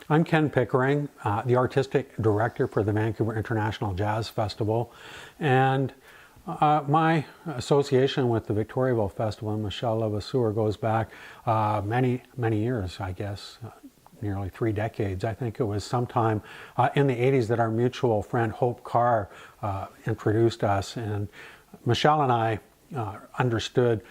I'm Ken Pickering, the Artistic Director for the Vancouver International Jazz Festival, and my association with the Victoriaville Festival and Michel Levasseur goes back many years, I guess, nearly 3 decades. I think it was sometime in the 80s that our mutual friend Hope Carr introduced us, and Michel and I understood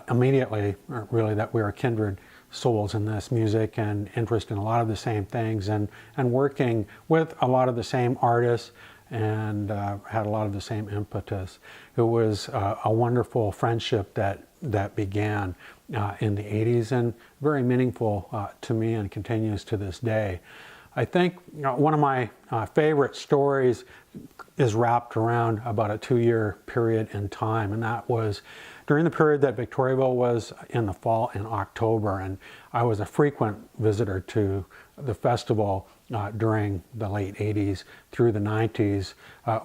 immediately, really, that we were kindred souls in this music and interest in a lot of the same things, and working with a lot of the same artists, and had a lot of the same impetus. It was a wonderful friendship that began in the 80s, and very meaningful to me and continues to this day. I think one of my favorite stories is wrapped around about a 2-year period in time, and that was during the period that Victoriaville was in the fall in October, and I was a frequent visitor to the festival during the late 80s through the 90s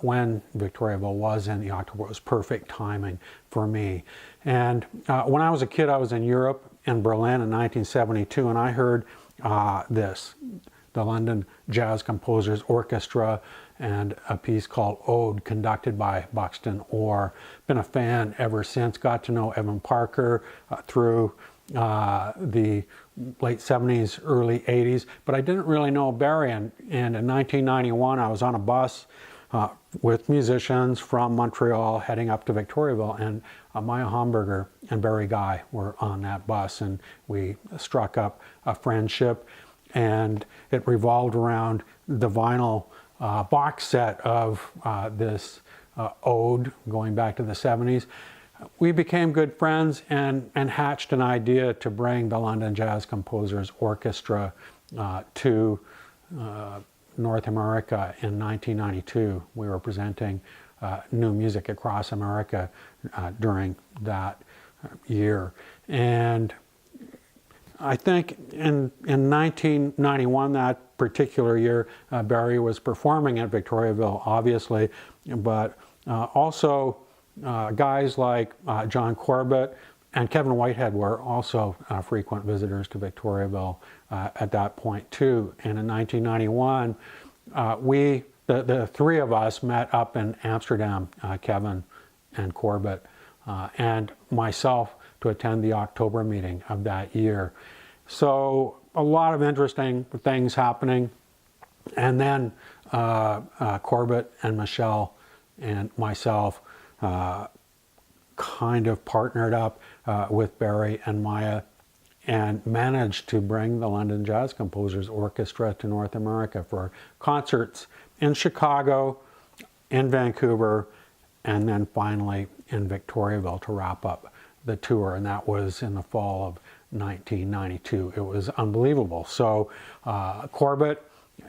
when Victoriaville was in the October. It was perfect timing for me. And when I was a kid, I was in Europe, in Berlin in 1972, and I heard the London Jazz Composers Orchestra, and a piece called Ode, conducted by Buxton Orr. Been a fan ever since. Got to know Evan Parker through the late 70s, early 80s, but I didn't really know Barry. And in 1991, I was on a bus with musicians from Montreal heading up to Victoriaville, and Maya Homburger and Barry Guy were on that bus, and we struck up a friendship, and it revolved around the vinyl box set of this ode going back to the 70s. We became good friends and hatched an idea to bring the London Jazz Composers Orchestra to North America in 1992. We were presenting new music across America during that year. And I think in 1991, that particular year, Barry was performing at Victoriaville, obviously, but also guys like John Corbett and Kevin Whitehead were also frequent visitors to Victoriaville at that point too. And in 1991, the three of us met up in Amsterdam, Kevin and Corbett and myself, to attend the October meeting of that year. So a lot of interesting things happening. And then Corbett and Michel and myself kind of partnered up with Barry and Maya and managed to bring the London Jazz Composers Orchestra to North America for concerts in Chicago, in Vancouver, and then finally in Victoriaville to wrap up the tour, and that was in the fall of 1992. It was unbelievable. So Corbett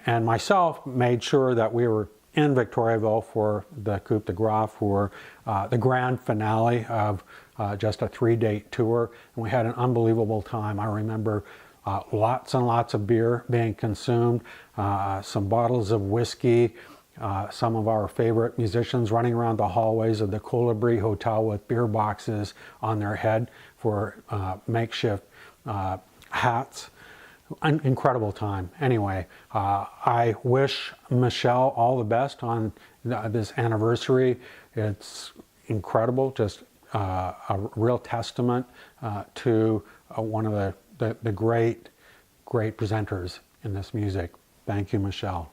and myself made sure that we were in Victoriaville for the coup de grace, for the grand finale of just a 3-date tour, and we had an unbelievable time. I remember lots and lots of beer being consumed, some bottles of whiskey, some of our favorite musicians running around the hallways of the Colibri Hotel with beer boxes on their head for makeshift hats. An incredible time. Anyway, I wish Michel all the best on this anniversary. It's incredible, just a real testament to one of the great presenters in this music. Thank you, Michel.